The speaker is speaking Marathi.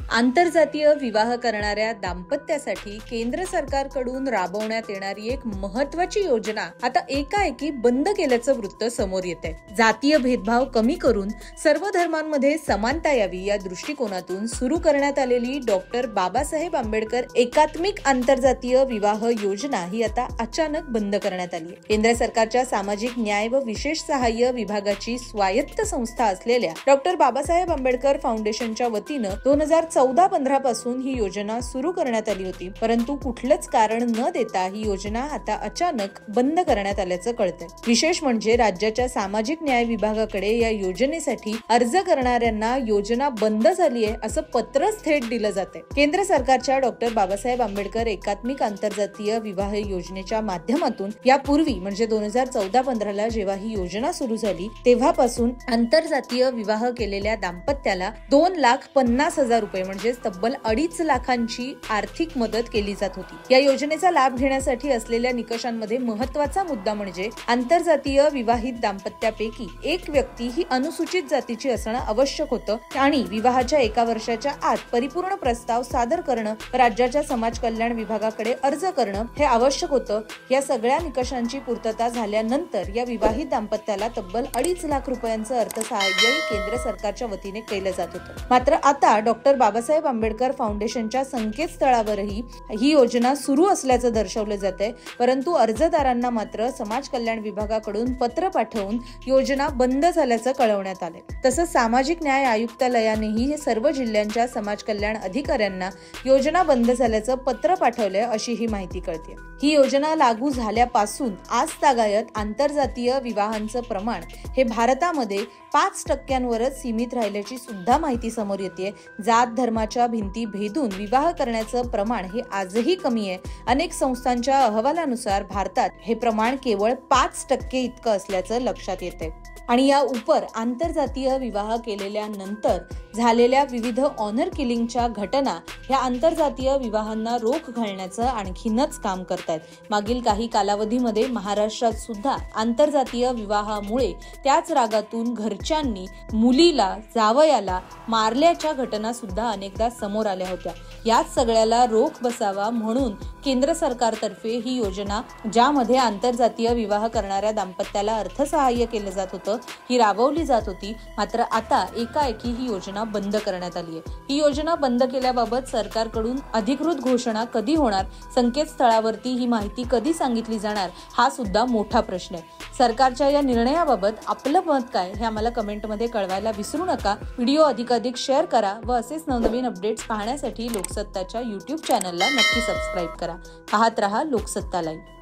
आंतरजातीय विवाह करणाऱ्या दाम्पत्यासाठी केंद्र सरकारकडून राबवण्यात येणारी एक महत्त्वाची योजना आता एकाएकी बंद केल्याचं वृत्त समोर येतंय। जातीय भेदभाव कमी करून सर्व धर्मांमध्ये समानता यावी या दृष्टिकोनातून सुरू करण्यात आलेली डॉक्टर बाबासाहेब आंबेडकर एकात्मिक आंतरजातीय विवाह योजना ही आता अचानक बंद करण्यात आली आहे। केंद्र सरकारच्या सामाजिक न्याय व विशेष सहाय्य विभागाची स्वायत्त संस्था असलेल्या डॉक्टर बाबासाहेब आंबेडकर फाउंडेशनच्या वतीनं 2014-15 पासून ही योजना सुरू करण्यात आली होती, परंतु कुठलंच कारण न देता ही योजना आता अचानक बंद करण्यात आल्याचं कळतंय। विशेष म्हणजे राज्याच्या सामाजिक न्याय विभागाकडे या योजनेसाठी अर्ज करणाऱ्यांना योजना बंद झाली आहे असं पत्रच थेट दिलं जाते। केंद्र सरकारच्या डॉक्टर बाबासाहेब आंबेडकर एकात्मिक आंतरजातीय विवाह योजनेच्या माध्यमातून यापूर्वी म्हणजे 2014-15 ला जेव्हा ही योजना सुरू झाली तेव्हापासून आंतरजातीय विवाह केलेल्या दाम्पत्याला 2,50,000 रुपये म्हणजे तब्बल 2.5 लाखांची आर्थिक मदत केली जात होती। या योजनेचा लाभ घेण्यासाठी असलेल्या निकषांमध्ये महत्त्वाचा मुद्दा म्हणजे आंतरजातीय विवाहित दाम्पत्यापैकी एक व्यक्ती ही अनुसूचित जातीची असणं आवश्यक होतं आणि विवाहाच्या 1 वर्षाच्या आत परिपूर्ण प्रस्ताव सादर करणं, राज्याच्या समाज कल्याण विभागाकडे अर्ज करणं हे आवश्यक होतं। या सगळ्या निकषांची पूर्तता झाल्यानंतर या विवाहित दाम्पत्याला तब्बल 2.5 लाख रुपयांचं अर्थसहाय्य केंद्र सरकारच्या वतीने केलं जात होतं। मात्र आता डॉक्टर बाबासाहेब आंबेडकर फाउंडेशनच्या संकेतस्थळावरही ही योजना सुरू असल्याचं दर्शवलं जातंय, परंतु अर्जदारांना मात्र समाज कल्याण विभागाकडून पत्र पाठवून योजना बंद झाल्याचं कळवण्यात आलंय। तसंच सामाजिक न्याय आयुक्तालयानेही सर्व जिल्ह्यांच्या समाज कल्याण अधिकाऱ्यांना योजना बंद झाल्याचं पत्र पाठवलंय अशी ही माहिती कळते। ही योजना लागू झाल्यापासून आजतागायत आंतरजातीय विवाहांचं प्रमाण हे भारतामध्ये 5% सीमित राहिल्याची सुद्धा माहिती समोर येते। जात धर्माच्या भिंती भेदून विवाह करण्याचं प्रमाण हे आजही कमी आहे। अनेक संस्थांच्या अहवालानुसार भारतात हे प्रमाण केवळ 5% इतकं असल्याचं लक्षात येतंय आणि या उपर आंतरजातीय विवाह केलेल्या नंतर झालेल्या विविध ऑनर किलिंगच्या घटना ह्या आंतरजातीय विवाहांना रोख घालण्याचं आणखीनच काम करतायत। मागील काही कालावधीमध्ये महाराष्ट्रात सुद्धा आंतरजातीय विवाहामुळे त्याच रागातून घरच्यांनी मुलीला जावयाला मारल्याच्या घटना सुद्धा अनेकदा समोर आल्या होत्या। याच सगळ्याला रोख बसावा म्हणून केंद्र सरकारतर्फे ही योजना ज्यामध्ये आंतरजातीय विवाह करणाऱ्या दाम्पत्याला अर्थसहाय्य केलं जात होतं ही राबवली जात होती। मात्र आता एकाएकी ही योजना बंद करण्यात आली आहे। ही योजना बंद केल्याबाबत सरकारकडून अधिकृत घोषणा कधी होणार, संकेतस्थळावरती ही माहिती कधी सांगितली जाणार हा सुद्धा मोठा प्रश्न आहे। सरकारच्या या निर्णयाबाबत आपलं मत काय हे आम्हाला कमेंटमध्ये कळवायला विसरू नका। व्हिडिओ अधिकाधिक शेअर करा व असेच नवनवीन अपडेट्स पाहण्यासाठी लोकसत्ताच्या YouTube चॅनलला नक्की सबस्क्राईब करा। पाहत रहा लोकसत्ता लाईव्ह।